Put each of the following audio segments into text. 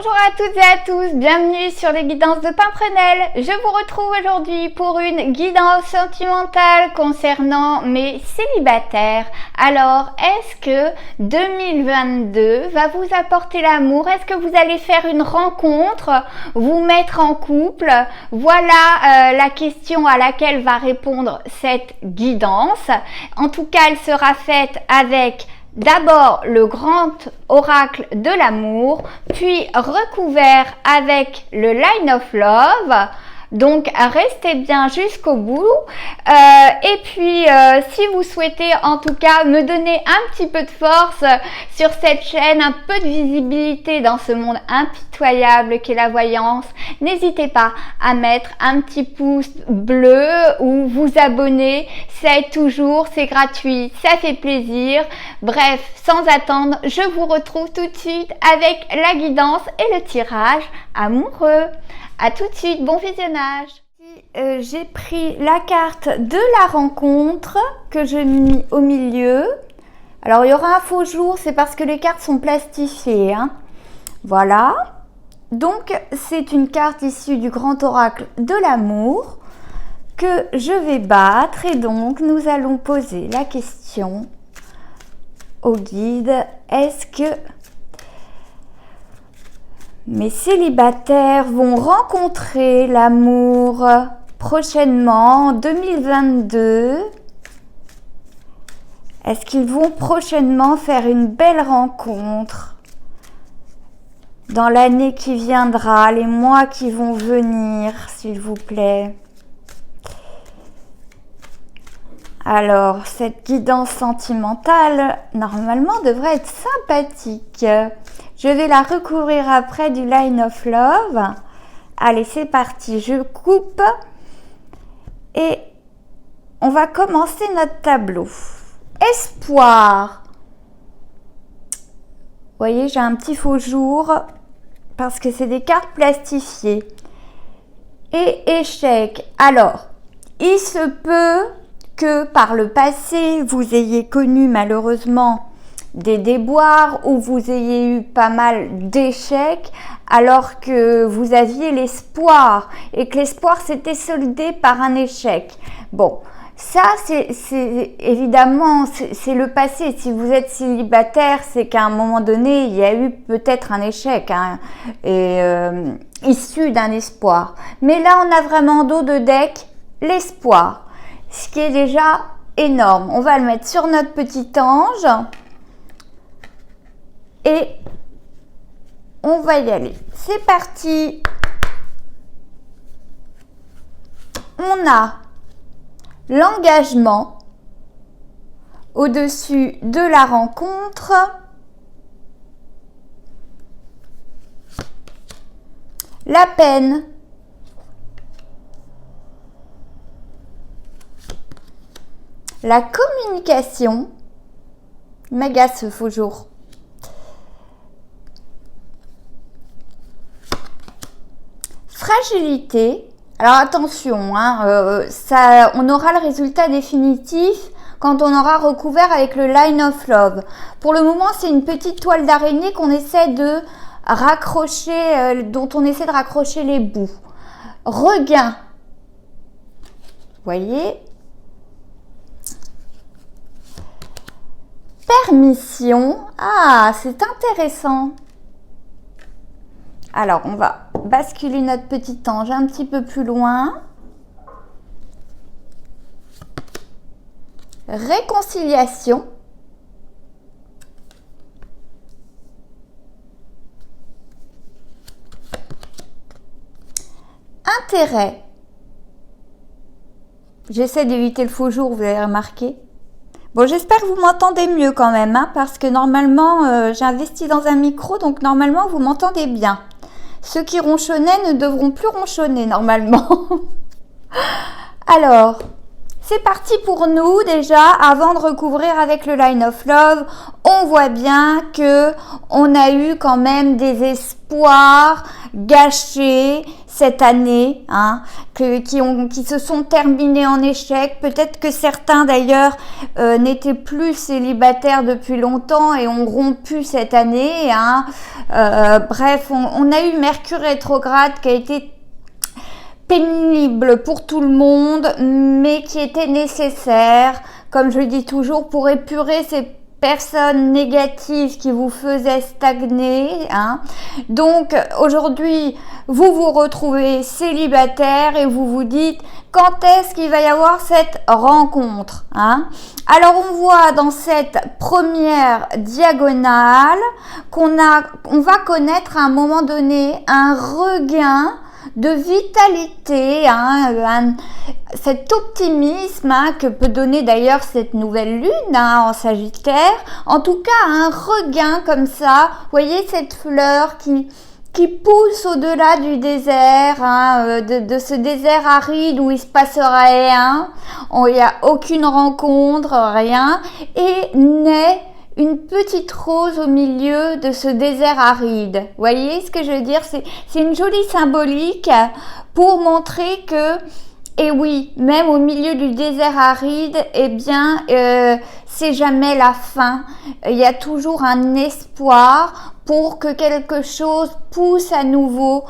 Bonjour à toutes et à tous, bienvenue sur les guidances de Pimprenelle. Je vous retrouve aujourd'hui pour une guidance sentimentale concernant mes célibataires. Alors, est-ce que 2022 va vous apporter l'amour? Est-ce que vous allez faire une rencontre, vous mettre en couple? Voilà la question à laquelle va répondre cette guidance. En tout cas, elle sera faite avec d'abord le grand oracle de l'amour, puis recouvert avec le Line of Love. Donc restez bien jusqu'au bout et puis si vous souhaitez en tout cas me donner un petit peu de force sur cette chaîne, un peu de visibilité dans ce monde impitoyable qu'est la voyance, n'hésitez pas à mettre un petit pouce bleu ou vous abonner, c'est gratuit, ça fait plaisir. Bref, sans attendre, je vous retrouve tout de suite avec la guidance et le tirage amoureux. À tout de suite, bon visionnage. J'ai pris la carte de la rencontre que j'ai mis au milieu. Alors, il y aura un faux jour, c'est parce que les cartes sont plastifiées. Hein. Voilà. Donc, c'est une carte issue du grand oracle de l'amour que je vais battre. Et donc, nous allons poser la question au guide. Est-ce que mes célibataires vont rencontrer l'amour prochainement en 2022? Est-ce qu'ils vont prochainement faire une belle rencontre dans l'année qui viendra, les mois qui vont venir, s'il vous plaît? Alors, cette guidance sentimentale, normalement, devrait être sympathique. Je vais la recouvrir après du Line of Love. Allez, c'est parti. Je coupe et on va commencer notre tableau. Espoir. Vous voyez, j'ai un petit faux jour parce que c'est des cartes plastifiées. Et échec. Alors, il se peut que par le passé, vous ayez connu malheureusement des déboires ou vous ayez eu pas mal d'échecs alors que vous aviez l'espoir et que l'espoir s'était soldé par un échec. Bon, ça c'est évidemment c'est le passé. Si vous êtes célibataire, c'est qu'à un moment donné, il y a eu peut-être un échec hein, issu d'un espoir. Mais là, on a vraiment en dos de deck l'espoir, ce qui est déjà énorme. On va le mettre sur notre petit ange. Et on va y aller. C'est parti. On a l'engagement au-dessus de la rencontre. La peine. La communication. M'agace ce faux jour. Fragilité. Alors attention, hein, on aura le résultat définitif quand on aura recouvert avec le Line of Love. Pour le moment, c'est une petite toile d'araignée qu'on essaie de raccrocher, dont on essaie de raccrocher les bouts. Regain. Vous voyez? Permission. Ah, c'est intéressant. Alors, on va basculer notre petit ange un petit peu plus loin. Réconciliation. Intérêt. J'essaie d'éviter le faux jour, vous avez remarqué. Bon, j'espère que vous m'entendez mieux quand même, hein, parce que normalement, j'ai investi dans un micro, donc normalement, vous m'entendez bien. Ceux qui ronchonnaient ne devront plus ronchonner normalement. Alors, c'est parti pour nous déjà. Avant de recouvrir avec le Line of Love, on voit bien que on a eu quand même des espoirs gâchés cette année, hein, qui se sont terminés en échec. Peut-être que certains d'ailleurs n'étaient plus célibataires depuis longtemps et ont rompu cette année, hein. Bref, on a eu Mercure rétrograde qui a été pénible pour tout le monde, mais qui était nécessaire, comme je le dis toujours, pour épurer ces personnes négatives qui vous faisaient stagner, hein. Donc aujourd'hui, vous vous retrouvez célibataire et vous vous dites quand est-ce qu'il va y avoir cette rencontre, hein. Alors on voit dans cette première diagonale qu'on va connaître à un moment donné un regain de vitalité, hein, cet optimisme, hein, que peut donner d'ailleurs cette nouvelle lune, hein, en Sagittaire. En tout cas, un regain comme ça. Vous voyez cette fleur qui pousse au-delà du désert, hein, de ce désert aride où il se passe rien, il n'y a aucune rencontre, rien, et naît une petite rose au milieu de ce désert aride. Vous voyez ce que je veux dire? C'est une jolie symbolique pour montrer que, et oui, même au milieu du désert aride, eh bien, c'est jamais la fin. Il y a toujours un espoir pour que quelque chose pousse à nouveau,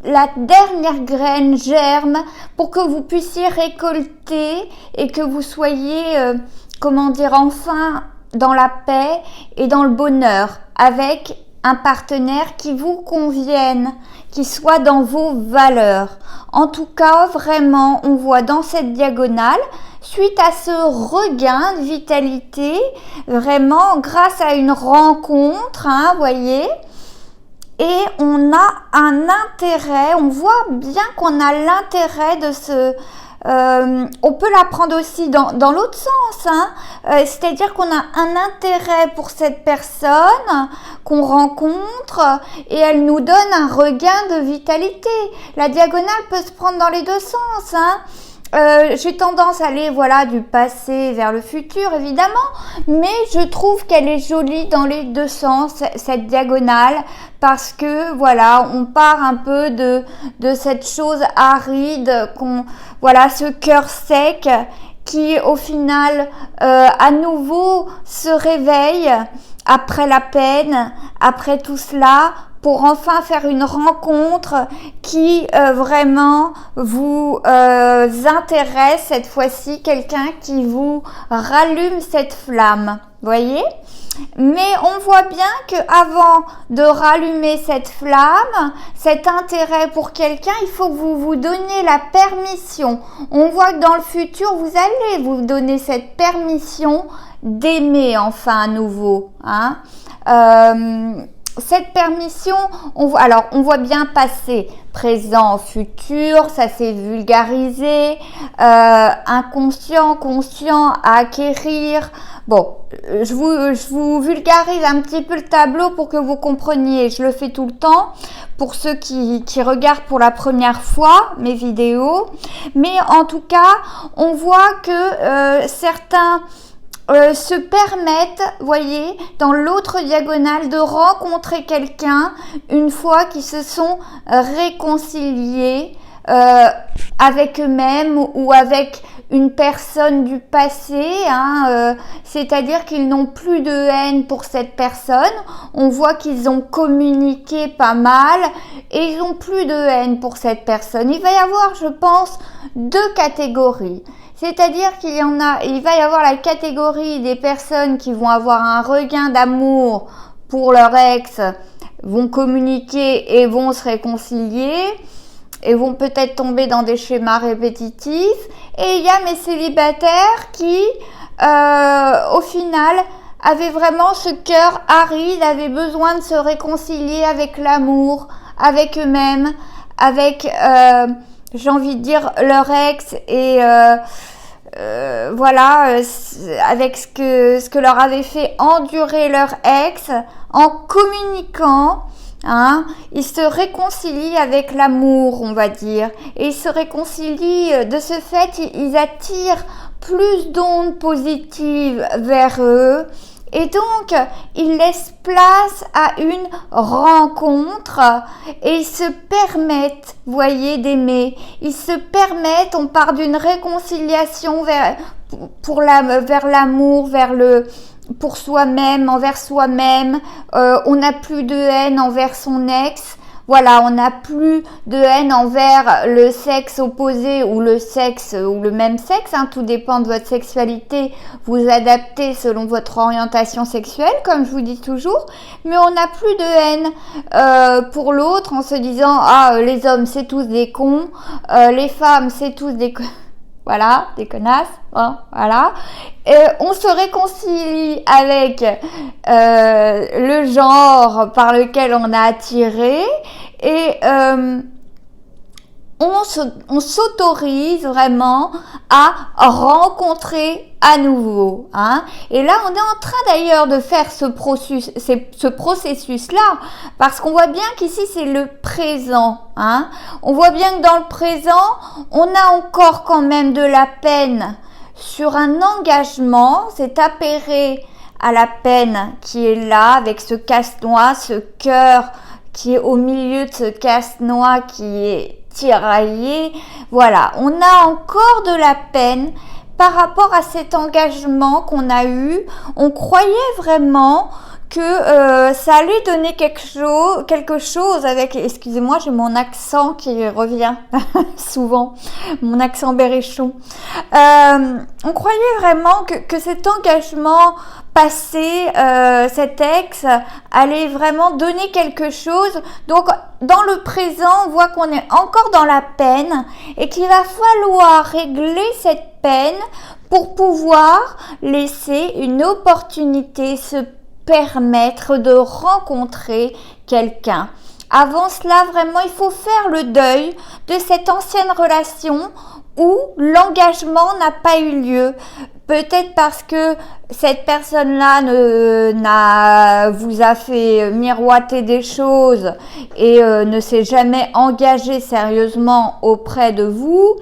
la dernière graine germe, pour que vous puissiez récolter et que vous soyez, comment dire, enfin dans la paix et dans le bonheur, avec un partenaire qui vous convienne, qui soit dans vos valeurs. En tout cas, vraiment, on voit dans cette diagonale, suite à ce regain de vitalité, vraiment grâce à une rencontre, hein, voyez, et on a un intérêt, on voit bien qu'on a l'intérêt de ce... on peut la prendre aussi dans l'autre sens, hein. C'est-à-dire qu'on a un intérêt pour cette personne qu'on rencontre et elle nous donne un regain de vitalité. La diagonale peut se prendre dans les deux sens, hein. J'ai tendance à aller, voilà, du passé vers le futur, évidemment, mais je trouve qu'elle est jolie dans les deux sens, cette diagonale, parce que, voilà, on part un peu de cette chose aride, voilà, ce cœur sec qui, au final, à nouveau se réveille après la peine, après tout cela, pour enfin faire une rencontre qui vraiment vous intéresse cette fois-ci, quelqu'un qui vous rallume cette flamme, voyez? Mais on voit bien que avant de rallumer cette flamme, cet intérêt pour quelqu'un, il faut que vous vous donniez la permission. On voit que dans le futur, vous allez vous donner cette permission d'aimer enfin à nouveau, hein. Cette permission, on voit bien passé, présent, futur, ça s'est vulgarisé, inconscient, conscient, à acquérir. Bon, je vous vulgarise un petit peu le tableau pour que vous compreniez. Je le fais tout le temps pour ceux qui regardent pour la première fois mes vidéos. Mais en tout cas, on voit que certains se permettent, voyez, dans l'autre diagonale, de rencontrer quelqu'un une fois qu'ils se sont réconciliés avec eux-mêmes ou avec une personne du passé, hein, c'est-à-dire qu'ils n'ont plus de haine pour cette personne. On voit qu'ils ont communiqué pas mal et ils n'ont plus de haine pour cette personne. Il va y avoir, je pense, deux catégories. C'est-à-dire il va y avoir la catégorie des personnes qui vont avoir un regain d'amour pour leur ex, vont communiquer et vont se réconcilier et vont peut-être tomber dans des schémas répétitifs. Et il y a mes célibataires qui, au final, avaient vraiment ce cœur aride, avaient besoin de se réconcilier avec l'amour, avec eux-mêmes, avec, j'ai envie de dire, leur ex et... voilà, avec ce que leur avait fait endurer leur ex, en communiquant hein, ils se réconcilient avec l'amour, on va dire, et ils se réconcilient, de ce fait, ils attirent plus d'ondes positives vers eux, et donc ils laissent place à une rencontre et ils se permettent, voyez, d'aimer, ils se permettent, on part d'une réconciliation vers l'amour, pour soi-même, envers soi-même, on n'a plus de haine envers son ex, voilà, on n'a plus de haine envers le sexe opposé ou le même sexe, hein, tout dépend de votre sexualité, vous adaptez selon votre orientation sexuelle, comme je vous dis toujours, mais on n'a plus de haine pour l'autre en se disant, ah, les hommes c'est tous des cons, les femmes c'est tous des voilà, des connasses, hein, voilà. On se réconcilie avec le genre par lequel on a attiré et on s'autorise vraiment à rencontrer à nouveau, hein. Et là, on est en train d'ailleurs de faire ce processus-là, parce qu'on voit bien qu'ici, c'est le présent, hein. On voit bien que dans le présent, on a encore quand même de la peine sur un engagement, c'est appairé à la peine qui est là, avec ce casse-noix, ce cœur qui est au milieu de ce casse-noix qui est tiraillé, voilà, on a encore de la peine par rapport à cet engagement qu'on a eu. On croyait vraiment que ça allait donner quelque chose avec, excusez-moi, j'ai mon accent qui revient souvent, mon accent berrichon. On croyait vraiment que cet engagement passé, cet ex allait vraiment donner quelque chose. Donc dans le présent, on voit qu'on est encore dans la peine et qu'il va falloir régler cette peine pour pouvoir laisser une opportunité se permettre de rencontrer quelqu'un. Avant cela, vraiment, il faut faire le deuil de cette ancienne relation où l'engagement n'a pas eu lieu. Peut-être parce que cette personne-là vous a fait miroiter des choses et ne s'est jamais engagée sérieusement auprès de vous.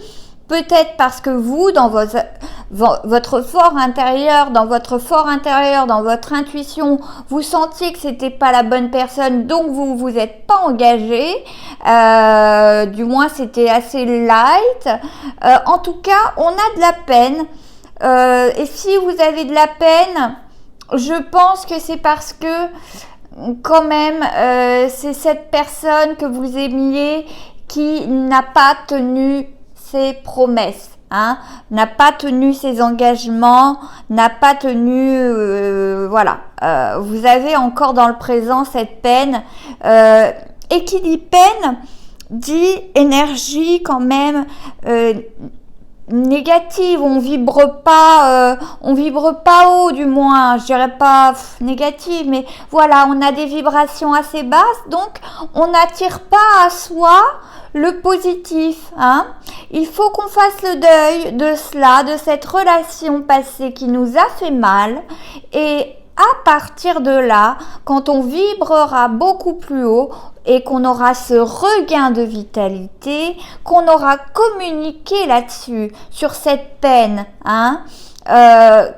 Peut-être parce que vous, dans votre fort intérieur, dans votre intuition, vous sentiez que c'était pas la bonne personne, donc vous êtes pas engagé. Du moins, c'était assez light. En tout cas, on a de la peine. Et si vous avez de la peine, je pense que c'est parce que quand même, c'est cette personne que vous aimiez qui n'a pas tenu ses promesses, hein, n'a pas tenu ses engagements, n'a pas tenu, voilà. Vous avez encore dans le présent cette peine. Et qui dit peine, dit énergie quand même négative. On vibre pas haut, du moins, je dirais pas négative, mais voilà, on a des vibrations assez basses, donc on n'attire pas à soi le positif, hein. Il faut qu'on fasse le deuil de cela, de cette relation passée qui nous a fait mal, et à partir de là, quand on vibrera beaucoup plus haut et qu'on aura ce regain de vitalité, qu'on aura communiqué là-dessus, sur cette peine, hein,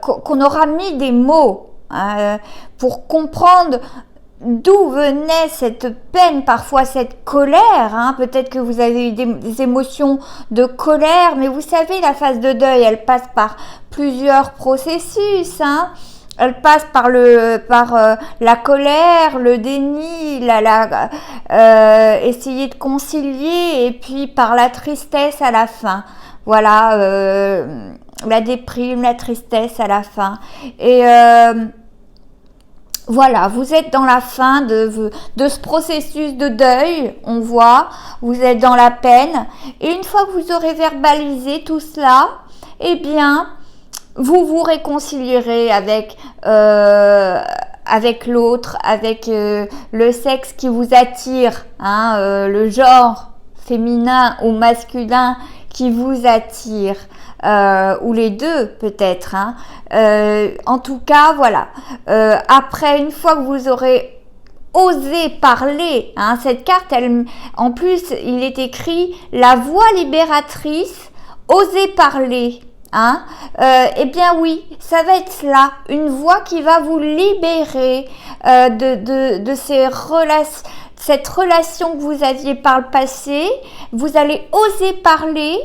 qu'on aura mis des mots pour comprendre d'où venait cette peine, parfois cette colère, hein. Peut-être que vous avez eu des émotions de colère, mais vous savez, la phase de deuil, elle passe par plusieurs processus, hein. Elle passe par la colère, le déni, essayer de concilier, et puis par la tristesse à la fin. Voilà, la déprime, la tristesse à la fin. Et voilà, vous êtes dans la fin de ce processus de deuil, on voit, vous êtes dans la peine. Et une fois que vous aurez verbalisé tout cela, eh bien, vous vous réconcilierez avec l'autre, avec le sexe qui vous attire, hein, le genre féminin ou masculin qui vous attire, ou les deux peut-être, hein. En tout cas, voilà. Après, une fois que vous aurez oser parler. Hein. Cette carte, en plus, il est écrit la voix libératrice, oser parler. Hein. Eh bien oui, ça va être cela, une voix qui va vous libérer de ces relations, cette relation que vous aviez par le passé. Vous allez oser parler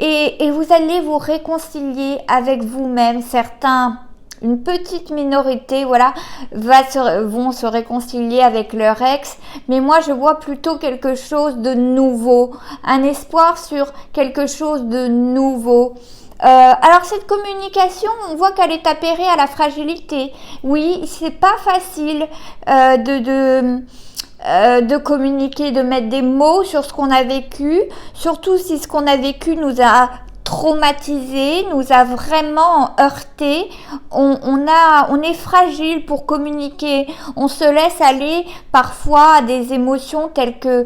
et vous allez vous réconcilier avec vous-même. Certains, une petite minorité, voilà, vont se réconcilier avec leur ex, mais moi je vois plutôt quelque chose de nouveau, un espoir sur quelque chose de nouveau. Alors cette communication, on voit qu'elle est appairée à la fragilité. Oui, c'est pas facile de communiquer, de mettre des mots sur ce qu'on a vécu, surtout si ce qu'on a vécu nous a traumatisé, nous a vraiment heurté. On est fragile pour communiquer. On se laisse aller parfois à des émotions telles que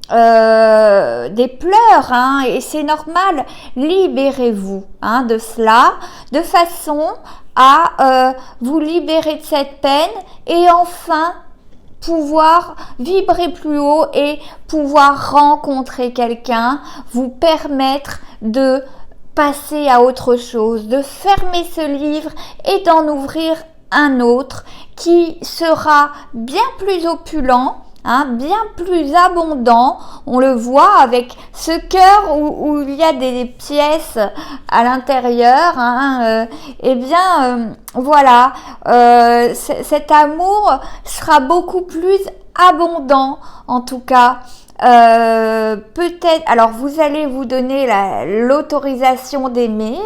des pleurs, hein, et c'est normal. Libérez-vous de cela de façon à vous libérer de cette peine et enfin pouvoir vibrer plus haut et pouvoir rencontrer quelqu'un, vous permettre de passer à autre chose, de fermer ce livre et d'en ouvrir un autre qui sera bien plus opulent, bien plus abondant. On le voit avec ce cœur où il y a des pièces à l'intérieur. Eh bien, voilà, cet amour sera beaucoup plus abondant, en tout cas. Peut-être, alors vous allez vous donner l'autorisation d'aimer.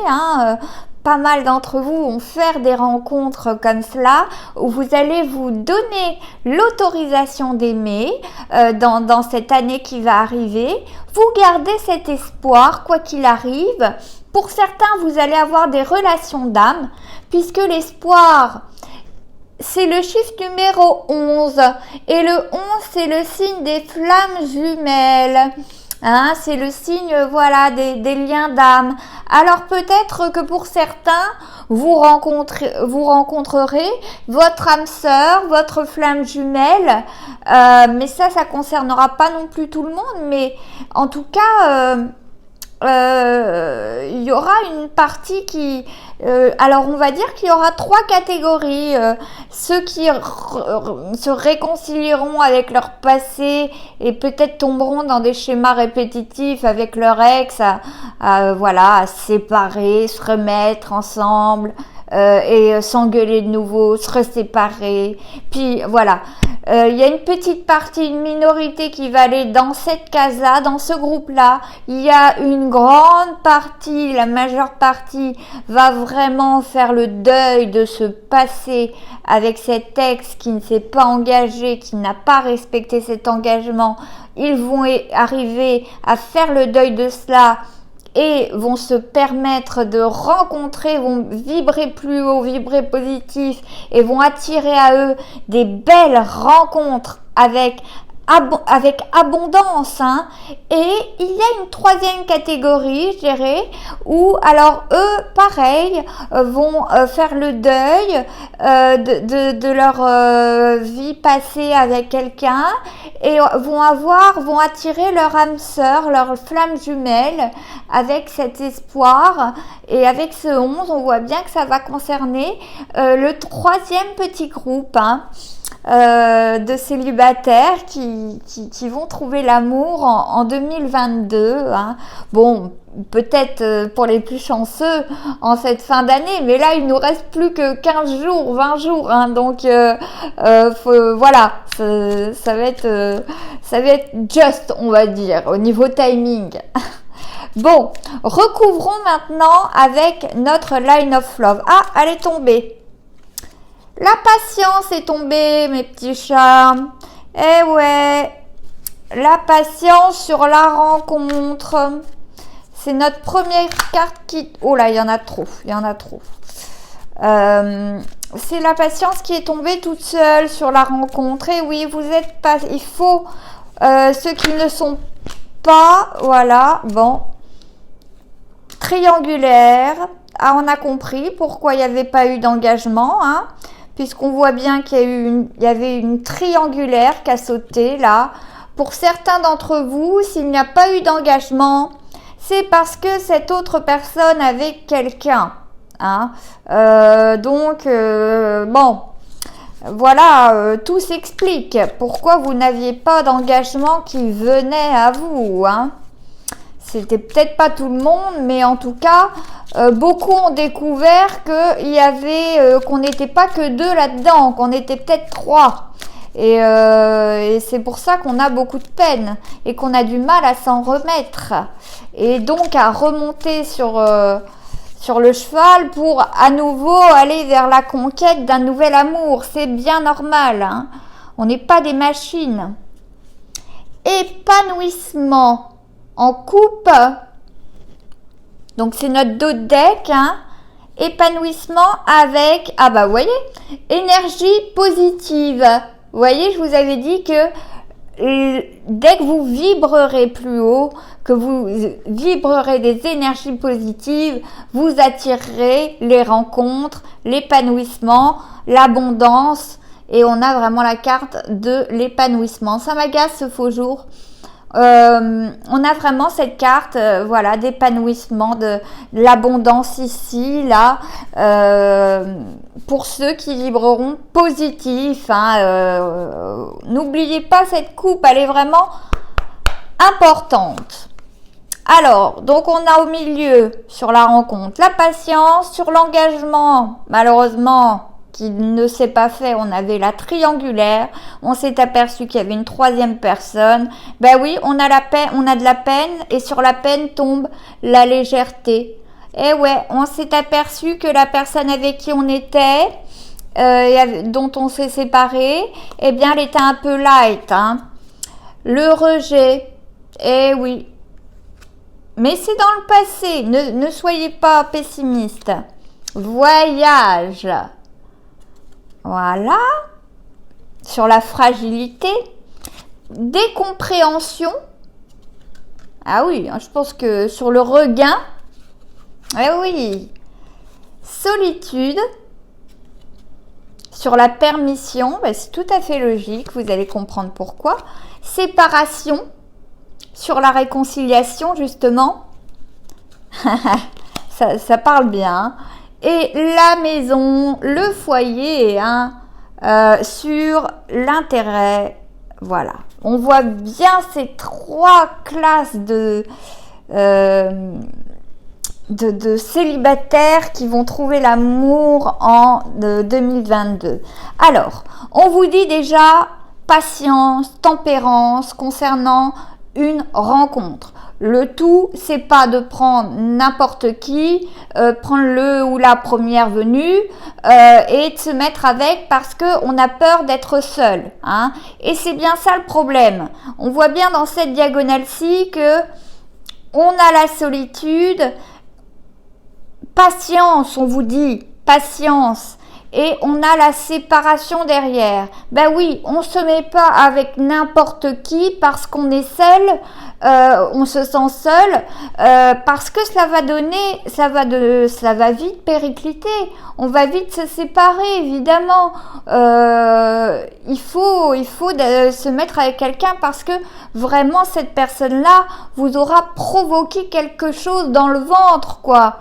Pas mal d'entre vous vont faire des rencontres comme cela où vous allez vous donner l'autorisation d'aimer dans cette année qui va arriver. Vous gardez cet espoir quoi qu'il arrive. Pour certains, vous allez avoir des relations d'âme puisque l'espoir, c'est le chiffre numéro 11 et le 11, c'est le signe des flammes jumelles. C'est le signe, voilà, des liens d'âme. Alors peut-être que pour certains, vous rencontrerez votre âme sœur, votre flamme jumelle, mais ça concernera pas non plus tout le monde, mais en tout cas, il y aura une partie qui... alors on va dire qu'il y aura 3 catégories. Ceux qui se réconcilieront avec leur passé et peut-être tomberont dans des schémas répétitifs avec leur ex, voilà, à se séparer, se remettre ensemble et s'engueuler de nouveau, se reséparer. Puis voilà. Il y a une petite partie, une minorité qui va aller dans cette case-là, dans ce groupe-là. Il y a une grande partie, la majeure partie va vraiment faire le deuil de ce passé avec cet ex qui ne s'est pas engagé, qui n'a pas respecté cet engagement. Ils vont arriver à faire le deuil de cela et vont se permettre de rencontrer, vont vibrer plus haut, vibrer positif et vont attirer à eux des belles rencontres avec abondance. Et il y a une 3e catégorie, je dirais, où alors eux, pareil, vont faire le deuil de leur vie passée avec quelqu'un et vont attirer leur âme sœur, leur flamme jumelle avec cet espoir. Et avec ce 11, on voit bien que ça va concerner le 3e petit groupe, de célibataires qui vont trouver l'amour en 2022. Bon, peut-être pour les plus chanceux en cette fin d'année, mais là il nous reste plus que 15 jours, 20 jours, donc voilà, ça va être just, on va dire, au niveau timing. Bon, recouvrons maintenant avec notre line of love. Elle est tombée. La patience est tombée, mes petits chats. Eh ouais, la patience sur la rencontre. C'est notre première carte qui... Oh là, il y en a trop. C'est la patience qui est tombée toute seule sur la rencontre. Et oui, vous êtes pas... Il faut... ceux qui ne sont pas... Voilà, bon. Triangulaire. On a compris pourquoi il n'y avait pas eu d'engagement, puisqu'on voit bien qu'il y avait une triangulaire qui a sauté là. Pour certains d'entre vous, s'il n'y a pas eu d'engagement, c'est parce que cette autre personne avait quelqu'un. Hein. Bon, voilà, tout s'explique. Pourquoi vous n'aviez pas d'engagement qui venait à vous, hein. C'était peut-être pas tout le monde, mais en tout cas, beaucoup ont découvert qu'il y avait, qu'on n'était pas que deux là-dedans, qu'on était peut-être trois. Et c'est pour ça qu'on a beaucoup de peine et qu'on a du mal à s'en remettre. Et donc à remonter sur le cheval pour à nouveau aller vers la conquête d'un nouvel amour. C'est bien normal, hein. On n'est pas des machines. Épanouissement en couple. Donc c'est notre dos de deck, hein. Épanouissement avec, ah bah vous voyez, énergie positive. Vous voyez, je vous avais dit que dès que vous vibrerez plus haut, que vous vibrerez des énergies positives, vous attirerez les rencontres, l'épanouissement, l'abondance. Et on a vraiment la carte de l'épanouissement. Ça m'agace ce faux jour. On a vraiment cette carte, voilà, d'épanouissement, de l'abondance ici, là, pour ceux qui vibreront positif. Hein, n'oubliez pas cette coupe, elle est vraiment importante. Alors, donc on a au milieu, sur la rencontre, la patience, sur l'engagement, malheureusement, qui ne s'est pas fait, on avait la triangulaire, on s'est aperçu qu'il y avait une troisième personne. Ben oui, on a de la peine, et sur la peine tombe la légèreté. Et ouais, on s'est aperçu que la personne avec qui on était, dont on s'est séparé, eh bien elle était un peu light, hein. Le rejet, eh oui. Mais c'est dans le passé, ne soyez pas pessimiste. Voyage. Voilà, sur la fragilité, décompréhension. Ah oui, je pense que sur le regain, eh oui, solitude, sur la permission, ben c'est tout à fait logique, vous allez comprendre pourquoi. Séparation, sur la réconciliation justement, ça parle bien. Et la maison, le foyer, hein, sur l'intérêt, voilà. On voit bien ces trois classes de célibataires qui vont trouver l'amour en 2022. Alors, on vous dit déjà patience, tempérance concernant une rencontre. Le tout, c'est pas de prendre n'importe qui, prendre le ou la première venue et de se mettre avec parce que on a peur d'être seul, hein. Et c'est bien ça le problème. On voit bien dans cette diagonale-ci que on a la solitude, patience, on vous dit, patience. Et on a la séparation derrière. Ben oui, on se met pas avec n'importe qui parce qu'on est seul, on se sent seul, parce que cela va donner, ça va vite péricliter. On va vite se séparer, évidemment. Il faut se mettre avec quelqu'un parce que vraiment cette personne-là vous aura provoqué quelque chose dans le ventre, quoi.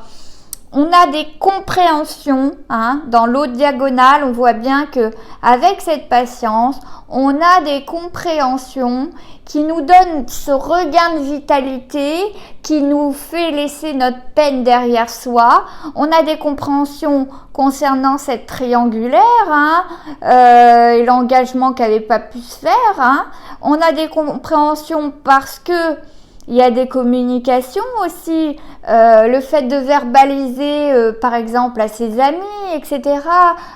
On a des compréhensions, hein, dans l'autre diagonale, on voit bien que avec cette patience, on a des compréhensions qui nous donnent ce regain de vitalité, qui nous fait laisser notre peine derrière soi. On a des compréhensions concernant cette triangulaire, hein, et l'engagement qui n'avait pas pu se faire, hein. On a des compréhensions parce que il y a des communications aussi, le fait de verbaliser par exemple à ses amis, etc.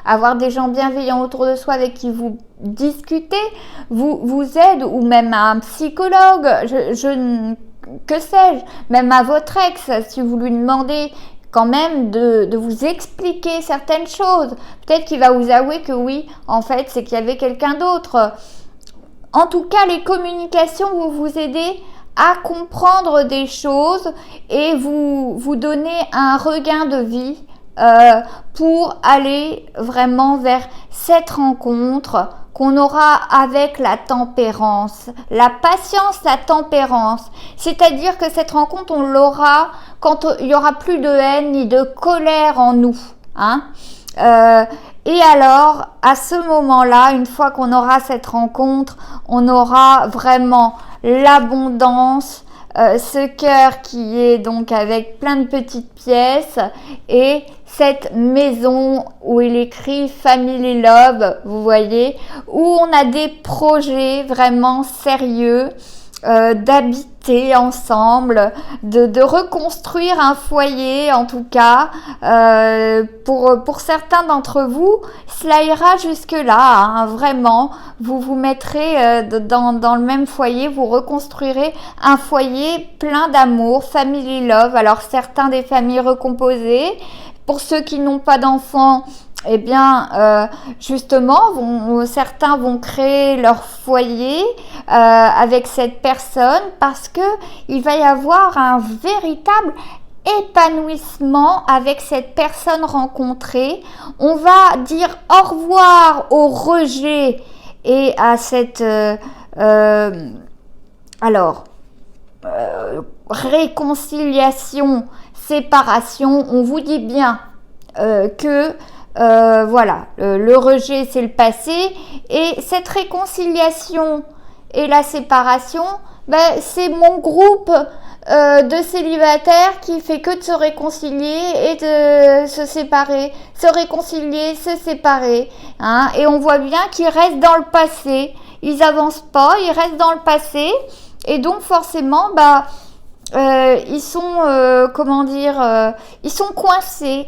Avoir des gens bienveillants autour de soi avec qui vous discutez, vous aide, ou même à un psychologue, que sais-je, même à votre ex, si vous lui demandez quand même de vous expliquer certaines choses. Peut-être qu'il va vous avouer que oui, en fait, c'est qu'il y avait quelqu'un d'autre. En tout cas, les communications vont vous aider à comprendre des choses et vous donner un regain de vie pour aller vraiment vers cette rencontre qu'on aura avec la tempérance, la patience, la tempérance. C'est-à-dire que cette rencontre, on l'aura quand il y aura plus de haine ni de colère en nous, hein. Et alors, à ce moment-là, une fois qu'on aura cette rencontre, on aura vraiment l'abondance, ce cœur qui est donc avec plein de petites pièces et cette maison où il écrit Family Love, vous voyez, où on a des projets vraiment sérieux, d'habiter ensemble, de reconstruire un foyer en tout cas. Pour certains d'entre vous, cela ira jusque-là, hein, vraiment. Vous vous mettrez dans le même foyer, vous reconstruirez un foyer plein d'amour, Family Love. Alors certains des familles recomposées, pour ceux qui n'ont pas d'enfants, eh bien, justement, certains vont créer leur foyer avec cette personne parce que il va y avoir un véritable épanouissement avec cette personne rencontrée. On va dire au revoir au rejet et à cette réconciliation, séparation. On vous dit bien que voilà, le rejet c'est le passé et cette réconciliation et la séparation, c'est mon groupe de célibataires qui fait que de se réconcilier et de se séparer, se réconcilier, se séparer, hein, et on voit bien qu'ils restent dans le passé, ils avancent pas, ils restent dans le passé et donc forcément ils sont ils sont coincés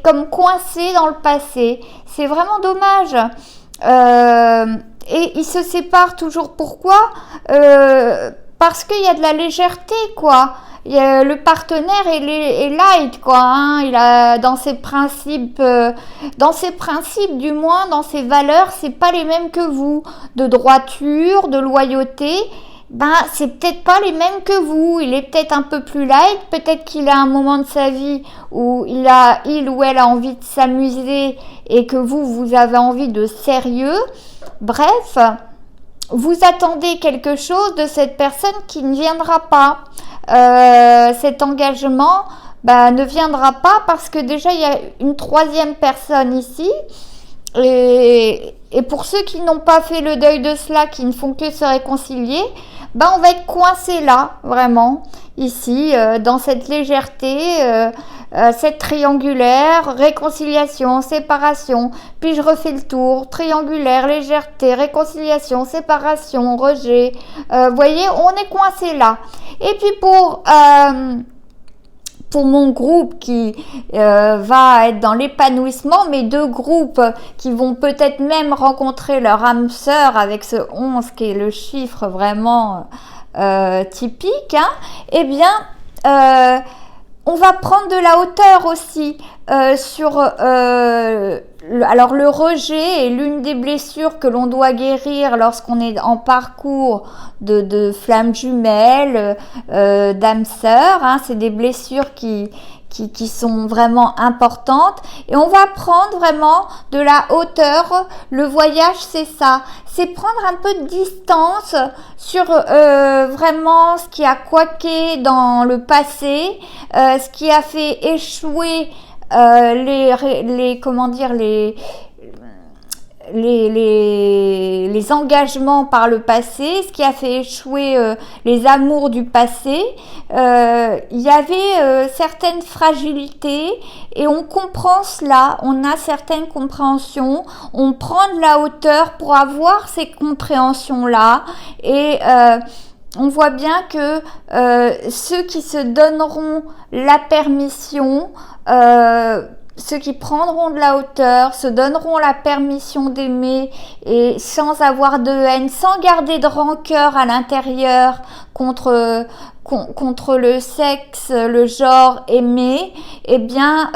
dans le passé. C'est vraiment dommage. Et ils se séparent toujours. Pourquoi? Parce qu'il y a de la légèreté, quoi. Le partenaire est light, quoi, hein. Il a dans ses principes du moins, dans ses valeurs, c'est pas les mêmes que vous, de droiture, de loyauté. C'est peut-être pas les mêmes que vous. Il est peut-être un peu plus light. Peut-être qu'il a un moment de sa vie où il ou elle a envie de s'amuser et que vous avez envie de sérieux. Bref, vous attendez quelque chose de cette personne qui ne viendra pas. Cet engagement, ne viendra pas parce que déjà il y a une troisième personne ici. Et pour ceux qui n'ont pas fait le deuil de cela, qui ne font que se réconcilier, on va être coincé là, vraiment, ici, dans cette légèreté, cette triangulaire, réconciliation, séparation, puis je refais le tour, triangulaire, légèreté, réconciliation, séparation, rejet, voyez, on est coincé là. Et puis pour mon groupe qui va être dans l'épanouissement, mes deux groupes qui vont peut-être même rencontrer leur âme sœur avec ce 11 qui est le chiffre vraiment typique, hein, eh bien, on va prendre de la hauteur aussi sur... alors le rejet est l'une des blessures que l'on doit guérir lorsqu'on est en parcours de flammes jumelles, d'âme sœur, hein. C'est des blessures qui sont vraiment importantes et on va prendre vraiment de la hauteur. Le voyage, c'est ça, c'est prendre un peu de distance sur vraiment ce qui a couaqué dans le passé, ce qui a fait échouer les engagements par le passé, ce qui a fait échouer les amours du passé. Il y avait certaines fragilités et on comprend cela, on a certaines compréhensions, on prend de la hauteur pour avoir ces compréhensions-là et on voit bien que ceux qui se donneront la permission, ceux qui prendront de la hauteur, se donneront la permission d'aimer et sans avoir de haine, sans garder de rancœur à l'intérieur contre le sexe, le genre aimé, eh bien,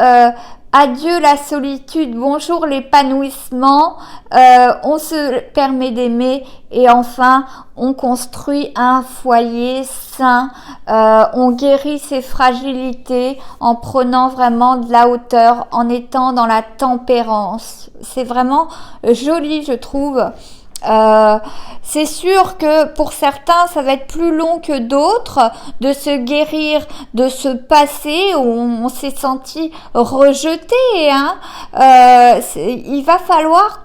Adieu la solitude, bonjour l'épanouissement, on se permet d'aimer et enfin on construit un foyer sain, on guérit ses fragilités en prenant vraiment de la hauteur, en étant dans la tempérance. C'est vraiment joli, je trouve. C'est sûr que pour certains ça va être plus long que d'autres de se guérir de ce passé où on s'est senti rejeté, hein. Il va falloir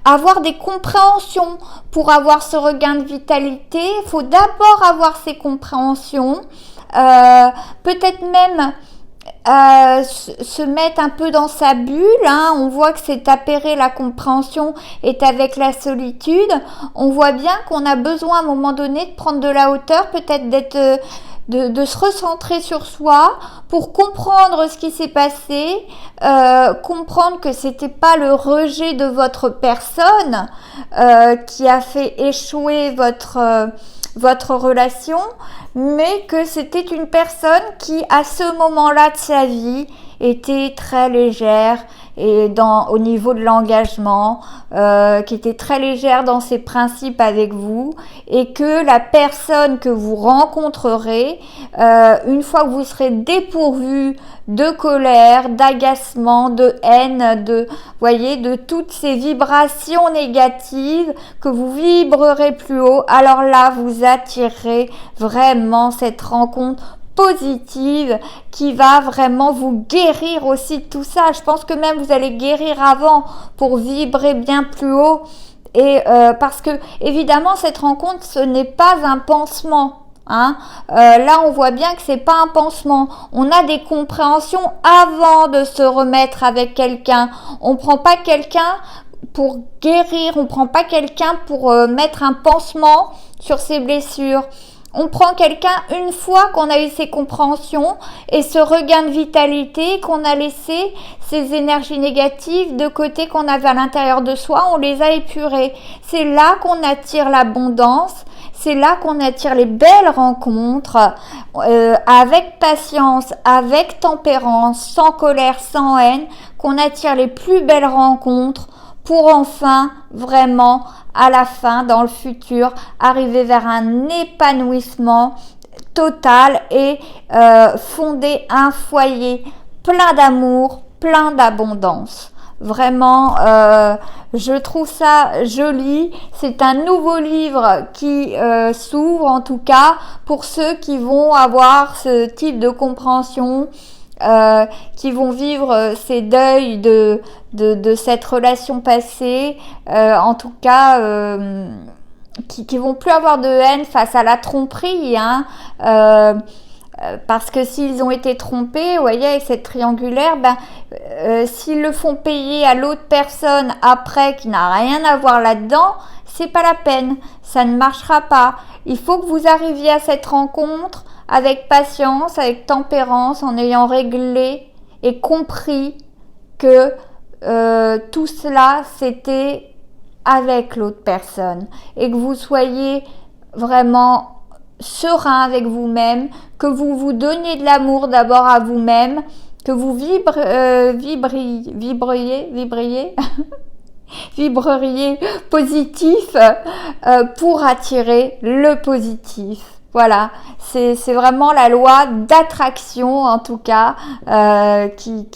avoir des compréhensions pour avoir ce regain de vitalité. Il faut d'abord avoir ces compréhensions, peut-être même se mettre un peu dans sa bulle, hein. On voit que c'est apéré, la compréhension est avec la solitude. On voit bien qu'on a besoin à un moment donné de prendre de la hauteur, peut-être de se recentrer sur soi pour comprendre ce qui s'est passé, comprendre que c'était pas le rejet de votre personne qui a fait échouer votre relation, mais que c'était une personne qui, à ce moment-là de sa vie, était très légère et au niveau de l'engagement, qui était très légère dans ses principes avec vous, et que la personne que vous rencontrerez, une fois que vous serez dépourvu de colère, d'agacement, de haine, de toutes ces vibrations négatives, que vous vibrerez plus haut, alors là vous attirerez vraiment cette rencontre positive qui va vraiment vous guérir aussi de tout ça. Je pense que même vous allez guérir avant pour vibrer bien plus haut, et parce que évidemment cette rencontre, ce n'est pas un pansement, hein. Là on voit bien que c'est pas un pansement. On a des compréhensions avant de se remettre avec quelqu'un. On prend pas quelqu'un pour guérir, on prend pas quelqu'un pour mettre un pansement sur ses blessures. On prend quelqu'un une fois qu'on a eu ces compréhensions et ce regain de vitalité, qu'on a laissé ces énergies négatives de côté qu'on avait à l'intérieur de soi, on les a épurées. C'est là qu'on attire l'abondance, c'est là qu'on attire les belles rencontres, avec patience, avec tempérance, sans colère, sans haine, qu'on attire les plus belles rencontres pour enfin vraiment à la fin, dans le futur, arriver vers un épanouissement total et fonder un foyer plein d'amour, plein d'abondance. Vraiment, je trouve ça joli. C'est un nouveau livre qui s'ouvre, en tout cas, pour ceux qui vont avoir ce type de compréhension, qui vont vivre ces deuils de cette relation passée, en tout cas qui vont plus avoir de haine face à la tromperie, hein, parce que s'ils ont été trompés, vous voyez, avec cette triangulaire, s'ils le font payer à l'autre personne après, qui n'a rien à voir là-dedans, c'est pas la peine, ça ne marchera pas. Il faut que vous arriviez à cette rencontre avec patience, avec tempérance, en ayant réglé et compris que tout cela, c'était avec l'autre personne, et que vous soyez vraiment serein avec vous-même, que vous vous donniez de l'amour d'abord à vous-même, que vous vibreriez positif pour attirer le positif. Voilà, c'est vraiment la loi d'attraction, en tout cas, qui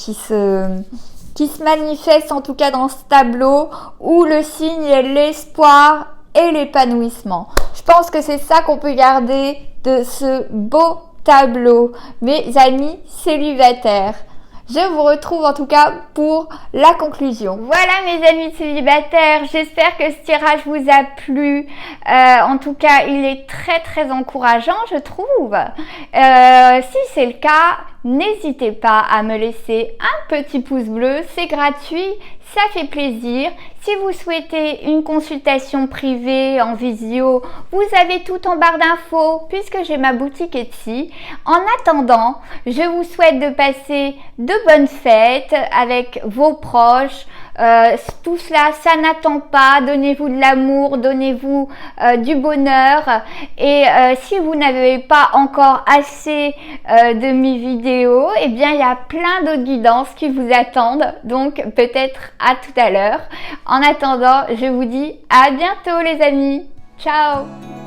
se manifeste en tout cas dans ce tableau, où le signe est l'espoir et l'épanouissement. Je pense que c'est ça qu'on peut garder de ce beau tableau, mes amis célibataires. Je vous retrouve en tout cas pour la conclusion. Voilà mes amis célibataires, j'espère que ce tirage vous a plu. En tout cas, il est très très encourageant, je trouve. Si c'est le cas, n'hésitez pas à me laisser un petit pouce bleu, c'est gratuit, ça fait plaisir. Si vous souhaitez une consultation privée en visio, vous avez tout en barre d'infos puisque j'ai ma boutique Etsy. En attendant, je vous souhaite de passer de bonnes fêtes avec vos proches, tout cela, ça n'attend pas. Donnez-vous de l'amour, donnez-vous du bonheur. Et si vous n'avez pas encore assez de mes vidéos, eh bien, il y a plein d'autres guidances qui vous attendent. Donc, peut-être à tout à l'heure. En attendant, je vous dis à bientôt les amis. Ciao!